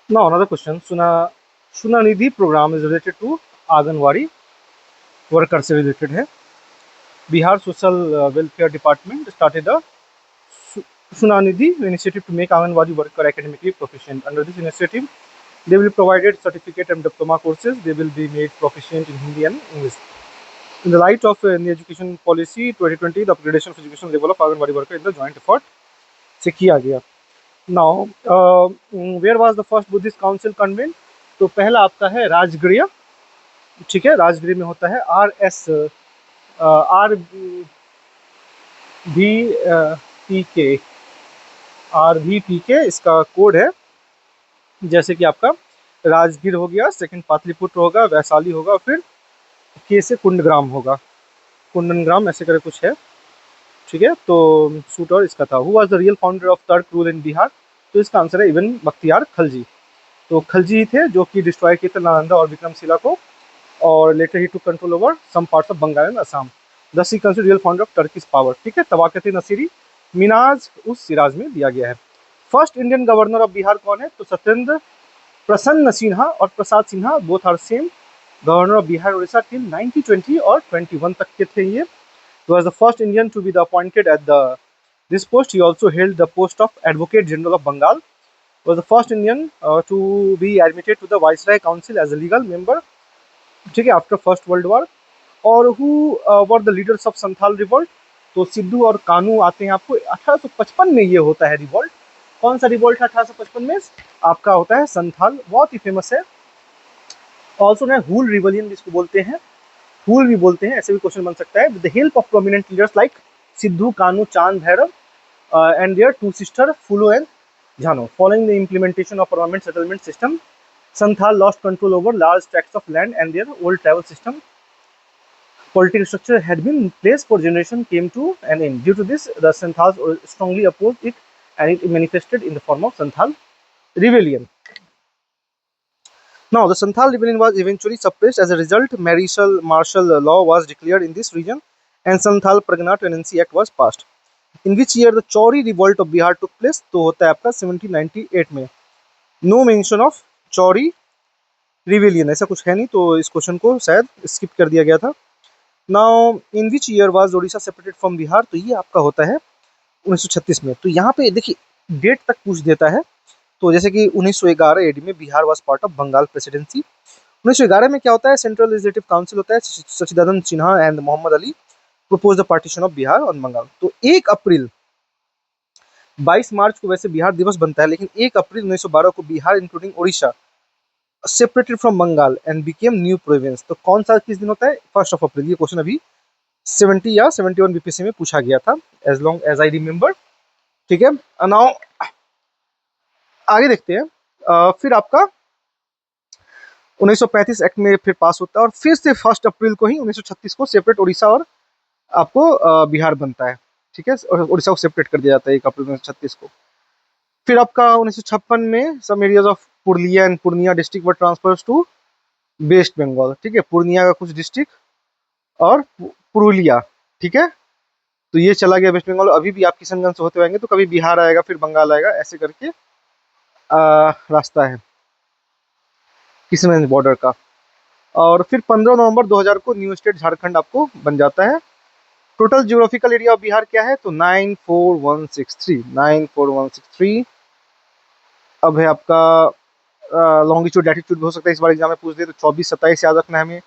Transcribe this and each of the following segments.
Now another question. Sunanidhi program is related to Anganwadi worker से related है. Bihar Social Welfare Department started a Sunanidhi initiative to make Anganwadi worker academically proficient. Under this initiative, they will be provided certificate and diploma courses. They will be made proficient in Hindi and English. In the light of the education policy 2020, the upgradation of education level of Anganwadi worker in the joint effort से किया गया. Now, where was the first Buddhist council convent? तो पहला आपका है राजगृह. ठीक है, राजगृह में होता है RVPK इसका कोड है. जैसे कि आपका राजगीर हो गया, सेकंड पाटलिपुत्र होगा, वैशाली होगा, फिर के से कुंडग्राम होगा, कुंडनग्राम ऐसे करके कुछ है. ठीक है, तो शूटर इसका था. Who was the real founder of Turk rule in Bihar? तो इसका आंसर है इब्न बख्तियार खलजी. तो खलजी ही थे जो कि डिस्ट्रॉय किए थे नालंदा और विक्रमशिला को, और later he to control over some parts of Bengal and Assam. Thus he consider real founder of Turkish power. ठीक है, तवाकत नसीरी मिनाज उस सिराज में दिया गया है. First Indian governor of Bihar कौन है? तो सत्येंद्र प्रसन्न सिन्हा और Prasad Sinha both are same governor of Bihar Orissa till 1920 और 21 तक के थे ये. Was the first Indian to be appointed at this post. He also held the post of Advocate General of Bengal. Was the first Indian to be admitted to the Viceroy Council as a legal member. ठीक है, after First World War. और who were the leaders of Santhal revolt? तो सिद्धू और कानू आते हैं आपको. 1855 में ये होता है रिवोल्ट. कौन सा रिवोल्ट है 1855 में? आपका होता है संथाल, बहुत ही फेमस है. ऑल्सो ना हूल रिवलियन जिसको बोलते हैं, फूल भी बोलते हैं, ऐसे भी क्वेश्चन बन सकता है. With the help of prominent leaders like Sidhu, Kanhu, Chand Bhairav and their two sister Phulo and Jhano. Following the implementation of permanent settlement system, Santhal lost control over large tracts of land and their old tribal system. Political structure had been in place for generation came to an end. Due to this, the Santhals strongly opposed it, and it manifested in the form of Santhal rebellion. Now, the Santhal rebellion was eventually suppressed. As a result, martial law was declared in this region, and Santhal Pargana Tenancy Act was passed. In which year the Chauri revolt of Bihar took place? तो होता है आपका 1798 में. No mention of Chauri rebellion, ऐसा कुछ है नहीं, तो इस क्वेश्चन को शायद स्किप कर दिया गया था. Now, in which year was Odisha separated from Bihar? तो ये आपका होता है 1936 में. तो यहाँ पे देखिए डेट तक पूछ देता है. तो जैसे कि 1911 एडी में Bihar was part of Bengal presidency. 1911 में क्या होता है? सेंट्रल लेजिस्लेटिव काउंसिल होता है. Sachidanand Sinha and Mohammad Ali propose the partition of Bihar on Bengal. तो 1 अप्रैल 22 मार्च को वैसे बिहार दिवस बनता है, लेकिन 1 अप्रैल 1912 को Bihar including Odisha separated from Bengal and became new province. तो कौन सा किस दिन होता है? 1 अप्रैल. ये क्वेश्चन अभी 70 या 71 बीपीएससी में पूछा गया था, as long as I remember. ठीक है, नाउ आगे देखते हैं. फिर आपका 1935 एक्ट में फिर पास होता है, और फिर से 1 अप्रैल को ही 1936 को सेपरेट उड़ीसा और आपको बिहार बनता है. ठीक है, और उड़ीसा को सेपरेट कर दिया जाता है 1 अप्रैल 1936 को. फिर आपका 1956 में some areas of Purulia and Purnia district were transfers to West Bengal. ठीक है, पूर्णिया का कुछ डिस्ट्रिक्ट और पुरुलिया. ठीक है, तो ये चला गया वेस्ट बंगाल. अभी भी आप किशनगंज से होते आएंगे तो कभी बिहार आएगा, फिर बंगाल आएगा, ऐसे करके रास्ता है किशनगंज बॉर्डर का. और फिर 15 नवंबर 2000 को न्यू स्टेट झारखंड आपको बन जाता है. Total geographical area of Bihar क्या है? तो 94163. अब है आपका लॉन्गिट्यूड लैटिट्यूड भी हो सकता है, इस बार एग्जाम में पूछ दे तो 24-27 याद रखना है हमें.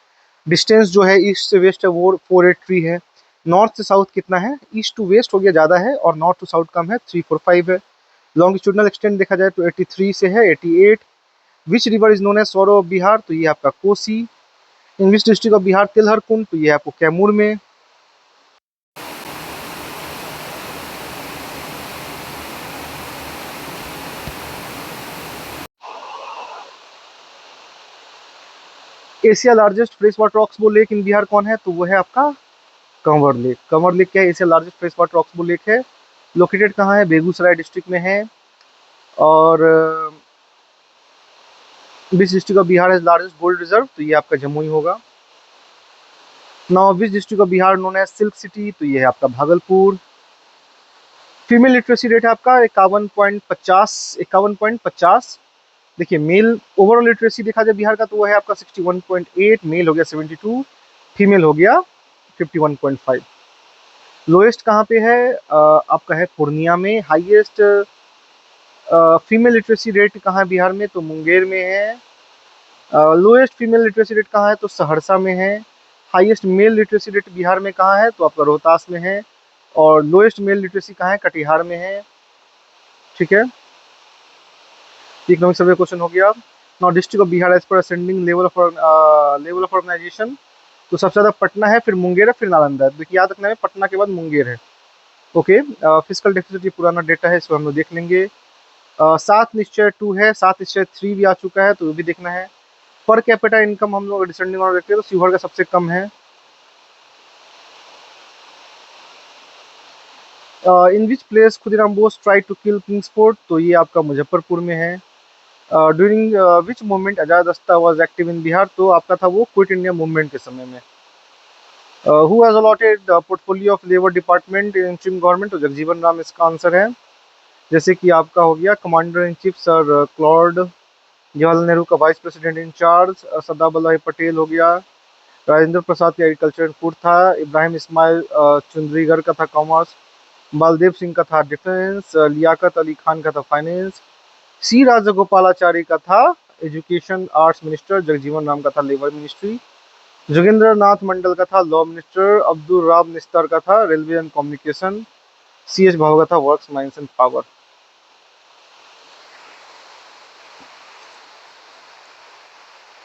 डिस्टेंस जो है ईस्ट से वेस्ट है वो 483 है. नॉर्थ से साउथ कितना है? ईस्ट टू वेस्ट हो गया ज़्यादा है, और नॉर्थ टू साउथ कम है, 345 है. लॉन्गिट्यूडनल एक्सटेंट देखा जाए तो 83 से है 88. Which river is known as sorrow of Bihar? तो ये आपका Kosi. In which district of Bihar Tilhar Kund? तो ये आपको कैमूर में. Asia largest fresh water oxbow lake in Bihar कौन है? तो वो है आपका कंवर लेक. कंवर लेक क्या है? Asia largest fresh water oxbow lake है. लोकेटेड कहाँ है? बेगूसराय डिस्ट्रिक्ट में है. और विच डिस्ट्रिक्ट ऑफ बिहार है लार्जेस्ट गोल्ड रिजर्व? तो ये आपका जमुई होगा. Now which district of Bihar known as silk city? तो ये है आपका भागलपुर. फीमेल लिटरेसी रेट है आपका 51.50. देखिए मेल ओवरऑल लिटरेसी देखा जाए बिहार का तो वो है आपका 61.8, मेल हो गया 72, फीमेल हो गया 51.5। लोएस्ट कहाँ पे है? आपका है पूर्णिया में। हाईएस्ट फीमेल लिटरेसी रेट कहाँ है बिहार में? तो मुंगेर में है। लोएस्ट फीमेल लिटरेसी रेट कहाँ है? तो सहरसा में है। Highest mail literacy rate Bihar में कहाँ है? तो आपका रोहतास में है। और लोएस्ट मेल लिटरेसी कहाँ है? कटिहार में है। ठीक है, इकोनॉमिक सर्वे क्वेश्चन हो गया। Now district of Bihar as per ascending level of organisation, तो सबसे ज़्यादा पटना है, फिर मुंगेर है, फिर नालंदा है। देखिए याद रखना है, पटना के बाद मुंगेर है। ओके, फिजिकल डेफिसिट ये पुराना डेटा है, इसको हम लोग देख लेंगे। सात निश्चय 2 है, सात निश्चय 3 भी आ चुका है, तो वो भी देखना है। पर कैपिटा इनकम हम लोग डिसेंडिंग ऑर्डर देखते हैं तो शिवहर का सबसे कम है। In which place Khudiram Bose try to kill Kingsford, तो ये आपका मुजफ्फरपुर में है। ड्यूरिंग विच मूवमेंट आजाद रास्ता वाज एक्टिव इन बिहार, तो आपका था वो क्विट इंडिया मूवमेंट के समय में। Who has allotted portfolio of labour department in interim government, तो जगजीवन राम इसका आंसर है। जैसे कि आपका हो गया commander in chief sir Claude, Jawaharlal Nehru का vice president in charge Sardar Vallabh भाई पटेल हो गया। राजेंद्र प्रसाद का एग्रीकल्चर एंड फूड था। इब्राहिम इस्माइल चुंद्रीगर का था कॉमर्स। बलदेव सिंह का था डिफेंस। लियाकत अली खान का था फाइनेंस। सी राजगोपालाचारी का था education arts minister. Jagjivan Ram का था लेबर मिनिस्ट्री। जोगेंद्र नाथ मंडल का था लॉ मिनिस्टर। अब्दुल राब निस्तर का था railway and communication. C H Bhabha का था works mines and power.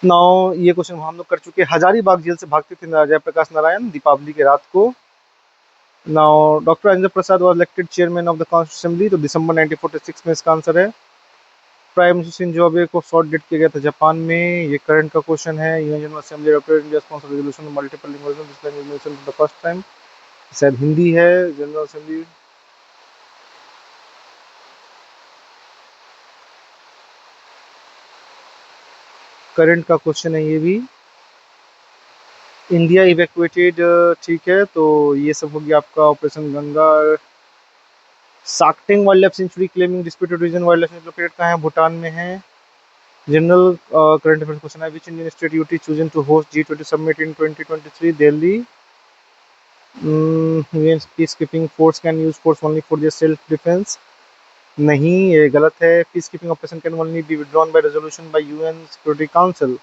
Now ये क्वेश्चन हम लोग कर चुके हैं। हजारीबाग जेल से भागते थे जयप्रकाश नारायण दीपावली के रात को। Now doctor Rajendra Prasad was elected chairman of the constitution assembly, तो दिसंबर 1946 में इसका आंसर है। प्राइम मिनिस्टर शिंजो अबे को शॉर्ट डेट किया गया था जापान में। ये करंट का क्वेश्चन है। UN General Assembly adopted India sponsored resolution multilingualism this language for the first time, शायद हिंदी है जनरल असेंबली। करंट का क्वेश्चन है ये भी। इंडिया इवैक्यूएटेड, ठीक है, तो ये सब हो गया आपका operation Ganga. Sakteng wild life sanctuary claiming disputed region wild life located कहाँ है? भूटान में है। जनरल करंट अफेयर्स क्वेश्चन है। Which Indian state UT chosen to host G20 summit in 2023? Delhi. UN peacekeeping force can use force only for their self defence, नहीं ये गलत है। Peacekeeping operation can only be withdrawn by resolution by UN security council.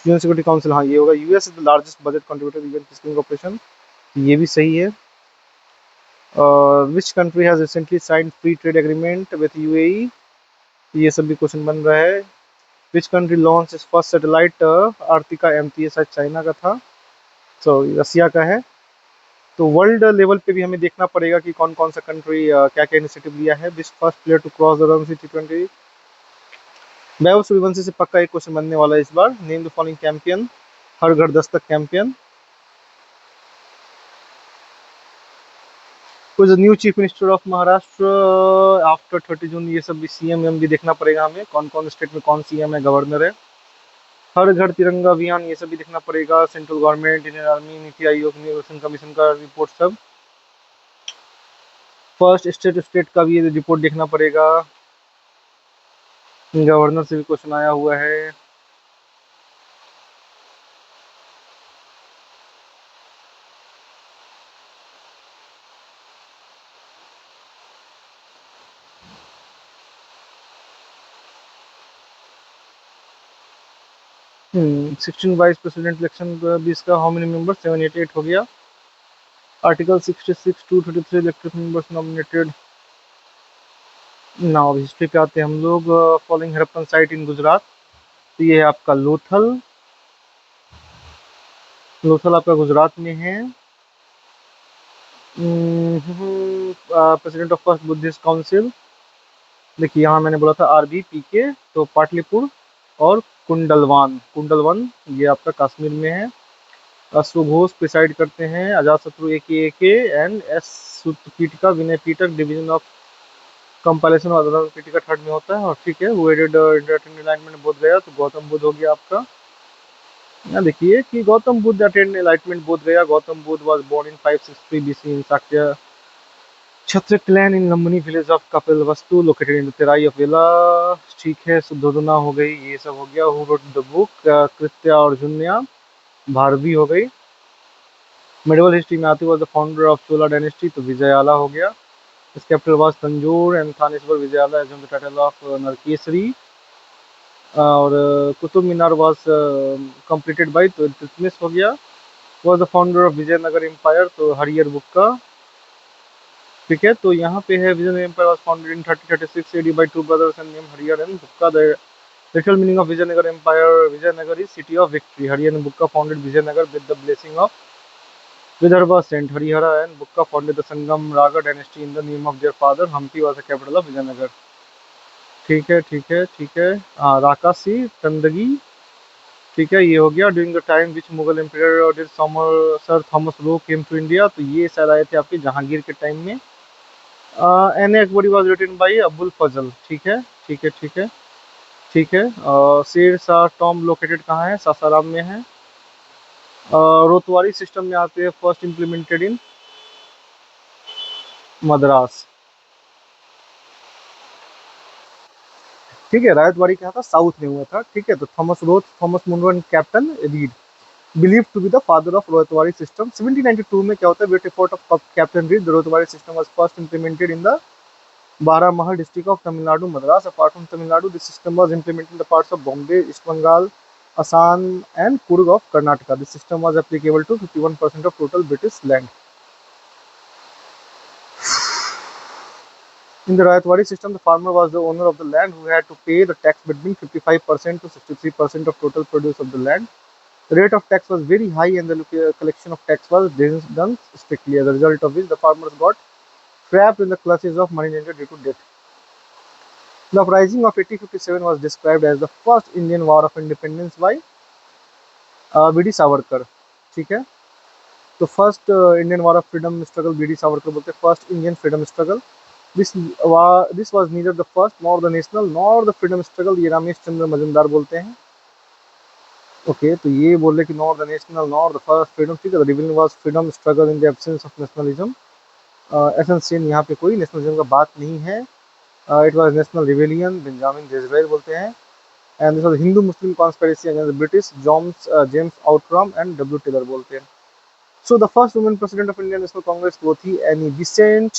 UN security council, हाँ ये होगा। US is the largest budget contributor UN peacekeeping operation, ये भी सही है। Which country has recently signed free trade agreement with UAE, ये सब भी क्वेश्चन बन रहा है। Which country launch is first satellite Ertiga MTA, शायद चाइना का था, सॉरी रसिया का है। तो वर्ल्ड लेवल पे भी हमें देखना पड़ेगा कि कौन कौन सा कंट्री क्या क्या इनिशिएटिव लिया है। Which first player to cross the Ranji T20? Vaibhav Suryavanshi से पक्का एक क्वेश्चन बनने वाला है इस बार। Name the following campaign, Har Ghar Dastak campaign. कोई new chief minister of Maharashtra after 30 June, ये सब भी सीएम एम भी देखना पड़ेगा हमें, कौन कौन स्टेट में कौन सीएम है गवर्नर है। हर घर तिरंगा अभियान, ये सब भी देखना पड़ेगा। Central government, Indian army, NITI Aayog, निर्वाचन कमीशन का रिपोर्ट सब। फर्स्ट स्टेट स्टेट का भी ये रिपोर्ट देखना पड़ेगा। गवर्नर से भी क्वेश्चन आया हुआ है। सिक्सटीन वाइस प्रेसिडेंट इलेक्शन भी इसका हाउ मेनी मेंबर? 788 हो गया। Article 66 233 elected members nominated. Now history पे आते हैं हम लोग। फॉलोइंग हड़प्पन साइट इन गुजरात, तो ये है आपका लोथल। लोथल आपका गुजरात में है। President of first Buddhist council, देखिए यहाँ मैंने बोला था RBPK, तो पाटलिपुर और कुंडलवान, कुंडलवन ये आपका कश्मीर में है। सुघोष प्रिसाइड करते हैं। Ajatashatru AK and S Suttapitaka Vinaya Pitaka division of compilation और पीठिका थर्ड में होता है। और ठीक है, वो एडेड अलाइनमेंट बोध गया, तो गौतम बुद्ध हो गया आपका। यहाँ देखिए कि Gautam Buddha attend enlightenment Bodh Gaya. Gautam Buddha was born in 563 BC in Shakya Chhatrik clan in Lambani village of Kapilvastu located in Terai of Villa. ठीक है, शुद्धोधना हो गई, ये सब हो गया. Who wrote the book? कृत्या अर्जुन्या. Bharvi हो गई. Medieval history में आती was the founder of Chola dynasty, तो विजयाला हो गया. His capital was Tanjore and Thaneswar. Vijayala assumed the title of Narkesari. और Qutub Minar was completed by, तो Iltutmish हो गया. Was the founder of Vijayanagar empire, तो हरियर बुक्का. ठीक है, तो यहाँ पे है Vijayanagar empire was founded in 3036 AD by two brothers and named Hariyar and Bukka. The literal meaning of Vijayanagar empire, Vijayanagar is city of victory. Hariyar and Bukka founded Vijayanagar with the blessing of Vidarbha saint. Harihara and Bukka founded the Sangam Raga dynasty in the name of their father. Hampi was the capital of Vijayanagar. ठीक है, ठीक है, ठीक है. राकासी तंदगी. ठीक है, ये हो गया. During the time which Mughal empire did sir Thomas Roe came to India, तो ये शायद आए थे आपके जहांगीर के टाइम में. Ain Akbari was written by Abul Fazal. ठीक है, ठीक है, ठीक है, ठीक है. शेर शाह टॉम लोकेटेड कहाँ है? सासाराम में है. रोतवारी सिस्टम में आते हैं फर्स्ट इम्प्लीमेंटेड इन मद्रास. ठीक है, रायतवाड़ी क्या था? साउथ में हुआ था. ठीक है, तो Thomas Munro and captain Read believed to be the father of Rotwari system. 1792 में क्या होता है? With effort of Captain Reed, the Rotwari system was first implemented in the Baramahal district of Tamil Nadu, Madras. Apart from Tamil Nadu, this system was implemented in the parts of Bombay, East Bengal, Assam, and Coorg of Karnataka. This system was applicable to 51% of total British land. In the Rayatwadi system, the farmer was the owner of the land who had to pay the tax between 55% to 63% of total produce of the land. The rate of tax was very high and the collection of tax was done strictly, as a result of which the farmers got trapped in the clutches of moneylender due to debt. The uprising of 1857 was described as the first Indian war of independence by B.D. Savarkar. ठीक है, तो first Indian war of freedom struggle B.D. Savarkar बोलते हैं, first Indian freedom struggle. This was neither the first nor the national nor the freedom struggle, ये रमेश चंद्र मजुमदार बोलते हैं. Okay, तो ये बोल रहे कि nor the national nor the first freedom. ठीक है, rebellion was freedom struggle in the absence of nationalism. Essential यहाँ पे कोई नेशनलिज्म का बात नहीं है. It was national rebellion, Benjamin Disraeli बोलते हैं. And this was Hindu Muslim conspiracy against the British, James Outram and W Taylor बोलते हैं. So the first women president of Indian National Congress वो थी एनी बिसेंट.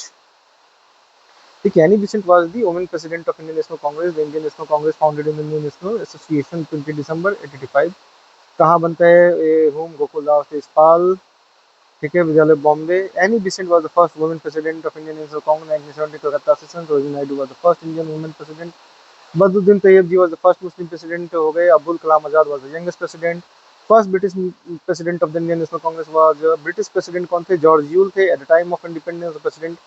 ठीक है, any Besant was the women president of Indian National Congress. The Indian National Congress founded in the new national association 20 December 1885. कहाँ बनता है? Home Gokuldas Tejpal. ठीक है, विद्यालय Bombay. Annie Besant was the first women president of Indian National Congress 1970 Calcutta session. Sarojini Naidu was the first Indian women president. Badruddin Tyab ji was the first Muslim president हो गए. Abdul Kalam Azad was the youngest president. First British president of the Indian National Congress was, British president कौन थे? George Yule थे. At the time of independence president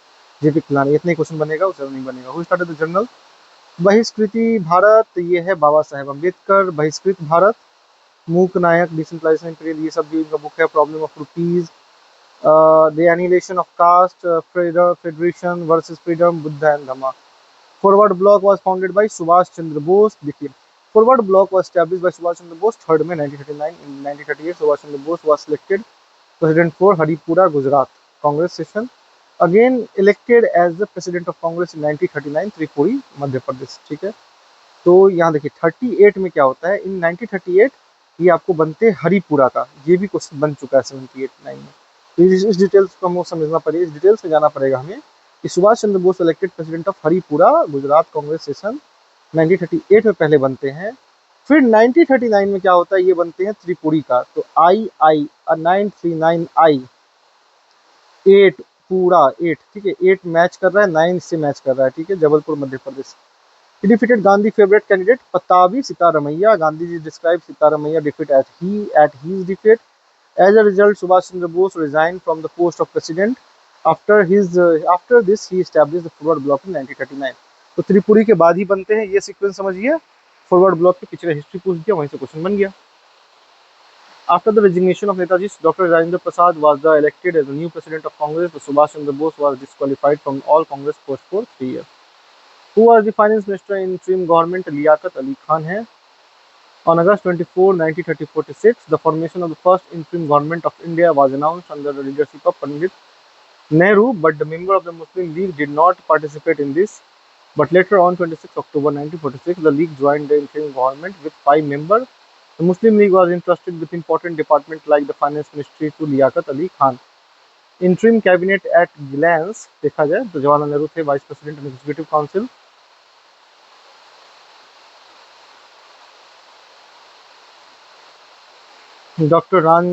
JP Kalani. इतने question बनेगा, उससे नहीं बनेगा. Who started the journal Bahishkrit Bharat? ये है बाबा साहेब अम्बेडकर. बहिष्कृत भारत, मूक नायक, डिसेंट्रलाइजेशन पीरियड, ये सब भी इनका बुक है. Problem of rupees, the annihilation of caste, federation versus freedom, Buddha and Dhamma. Forward Bloc was founded by Subhash Chandra Bose. देखिए, Forward Bloc was established by Subhash Chandra Bose 3rd में 1939. In 1938 Subhash Chandra Bose was selected president for Haripura Gujarat Congress session. Again elected as the president of Congress in 1939 Tripuri Madhya Pradesh. ठीक है, तो यहाँ देखिए 38 में क्या होता है? इन 1938 ये आपको बनते हरिपुरा का, ये भी क्वेश्चन बन चुका है 78-9 में. तो इस डिटेल्स को हमको समझना पड़ेगा, इस डिटेल्स में जाना पड़ेगा हमें कि Subhash Chandra Bose elected president of Haripura Gujarat Congress session 1938 में पहले बनते हैं. फिर 1939 में क्या होता है? ये बनते हैं त्रिपुरी का. तो आई 939 8 पूरा 8. ठीक है, 8 मैच कर रहा है, 9 से मैच कर रहा है. ठीक है, Jabalpur Madhya Pradesh. He defeated Gandhi favorite candidate Patabi Sitaramaiya. Gandhi ji described Sitaramaiya defeat as his defeat. As a result, Subhash Chandra Bose resigned from the post of president. After this, he established the forward bloc in 1939. तो त्रिपुरी के बाद ही बनते हैं, ये sequence समझिए. Forward block के पिछले history पूछ दिया, वहीं से क्वेश्चन बन गया. After the resignation of Netaji, Dr. Rajendra Prasad was elected as the new president of Congress. The Subhash Chandra Bose was disqualified from all Congress posts for 3 years. Who was the finance minister in interim government? Liaquat Ali Khan है. On August 24, 1946, the formation of the first interim government of India was announced under the leadership of Pandit Nehru, but the member of the Muslim League did not participate in this. But later on, 26 October 1946, the League joined the interim government with 5 members. The Muslim League was entrusted with important departments like the Finance Ministry to Liaquat Ali Khan. Interim cabinet at glance देखा जाए तो जवाहरलाल नेहरू थे vice president and executive council. Doctor रान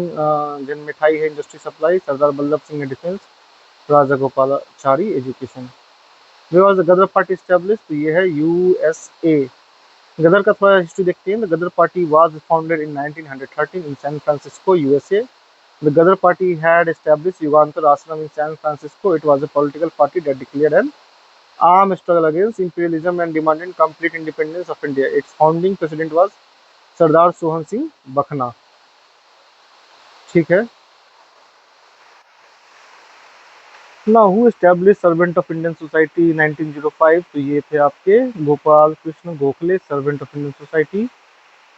जनमिठाई है industry supply. Sardar Vallabh Singh है defence. Raja Gopalachari education. Where was the Ghadar party establish, तो ये है यूएसए. गदर का थोड़ा हिस्ट्री देखते हैं. The Ghadar party was founded in 1913 in San Francisco, USA. The Ghadar party had established Yugantar Ashram in San Francisco. It was a political party that declared an armed struggle against imperialism and demanded complete independence of India. Its founding president was Sardar Sohan Singh Bakhna. ठीक है. Now who established Servant of Indian Society 1905? तो ये थे आपके Gopal Krishna Gokhale. Servant of Indian Society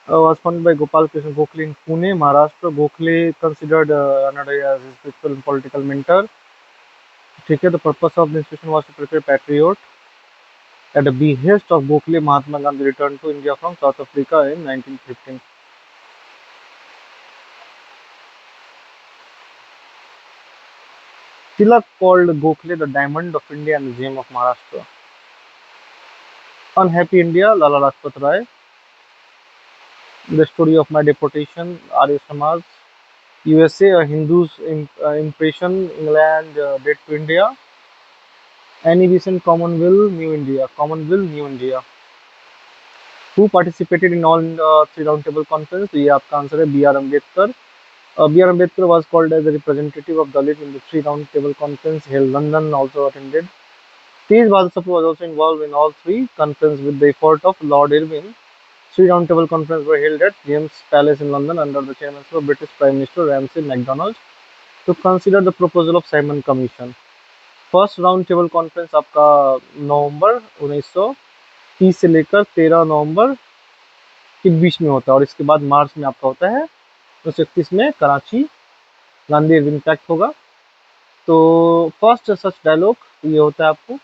was founded by Gopal Krishna Gokhale in Pune, Maharashtra. Gokhale considered Anandya as his spiritual and political mentor. ठीक है. The purpose of the institution was to prepare patriot. At the behest of Gokhale, Mahatma Gandhi returned to India from South Africa in 1915. Tilak called Gokhale the diamond of India and the gem of Maharashtra. Unhappy India, Lala Rajpat Rai. The story of my deportation, Arya Samaj. USA, a Hindu's impression, England, dead to India. Annie Besant, Commonwealth, New India. Who participated in all three roundtable conference? तो ये आपका answer है B.R. Ambedkar. B.R. Ambedkar was called as a representative of Dalit in the three roundtable conference held London. Also attended. T.S. Badasapur was also involved in all three conferences with the effort of Lord Irwin. Three roundtable conferences were held at James Palace in London under the chairmanship of British Prime Minister Ramsay MacDonald to consider the proposal of Simon Commission. First round table conference आपका नवंबर 1930 से लेकर 13 नवंबर के बीच में होता है और इसके बाद मार्च में आपका होता है 1931 में कराची गांधी इरविन पैक्ट होगा. तो फर्स्ट सच डायलॉग ये होता है आपको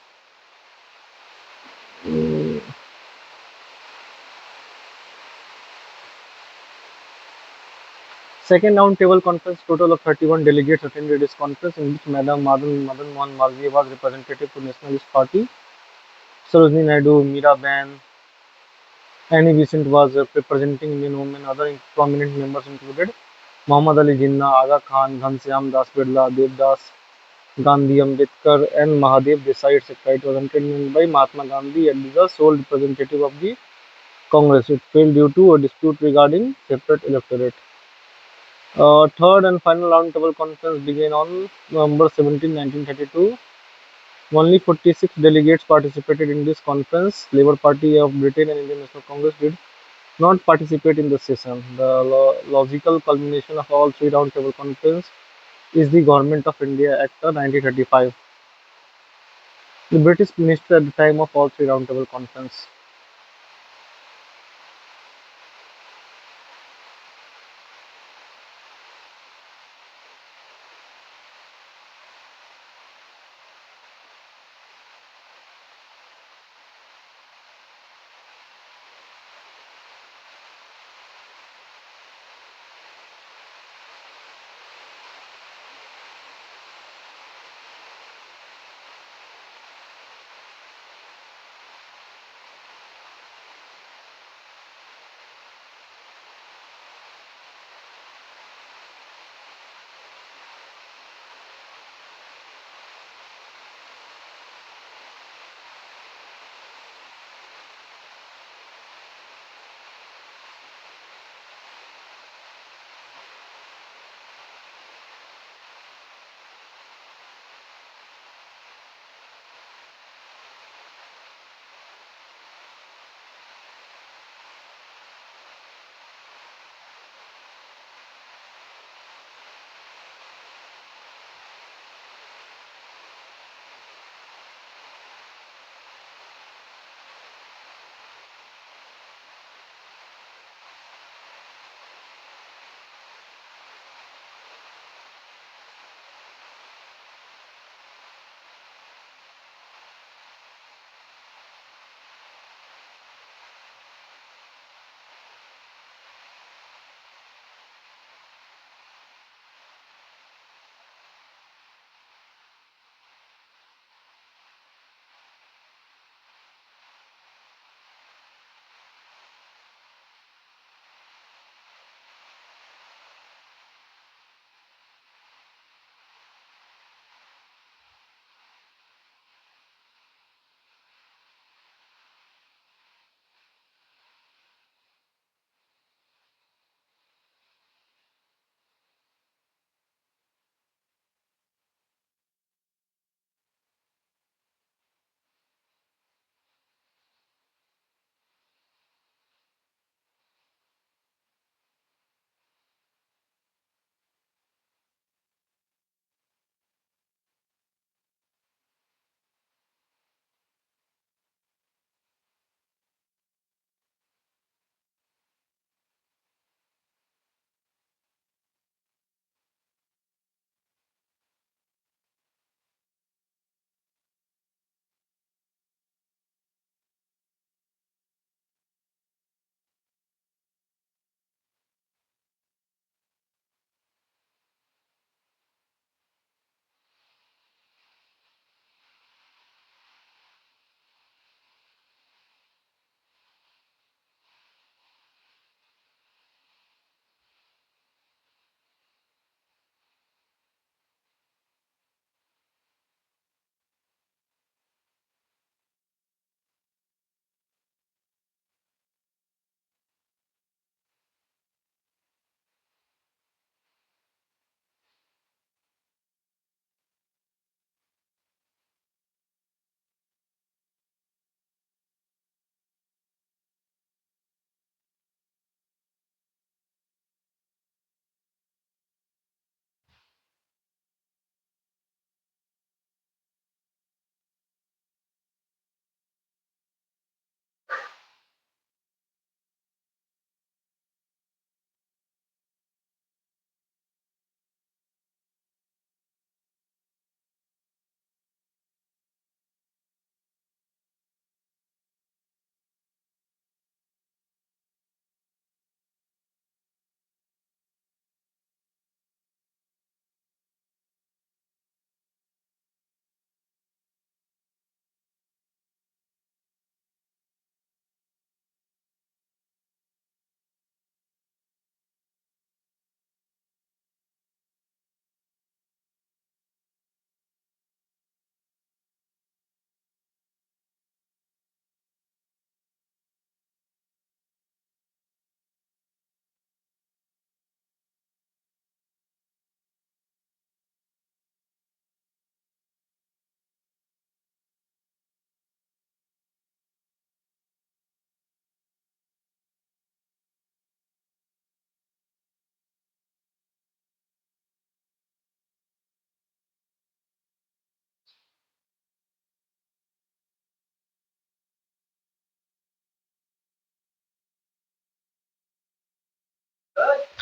second round table conference. Total of 31 delegates attended this conference in which Madam Madan Mohan Malviya was representative to Nationalist Party. Sarojini Naidu, Miraben, Annie Besant was representing Indian women. Other prominent members included Muhammad Ali Jinnah, Aga Khan, Ghanshyam Das Birla, Devdas Gandhi, Ambedkar, and Mahadev Desai, etc. It was attended by Mahatma Gandhi and is the sole representative of the Congress. It failed due to a dispute regarding separate electorate. Third and final roundtable conference began on November 17, 1932. Only 46 delegates participated in this conference. Labour Party of Britain and Indian National Congress did not participate in the session. The logical culmination of all three roundtable conferences is the Government of India Act of 1935. The British minister at the time of all three roundtable conference.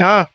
हाँ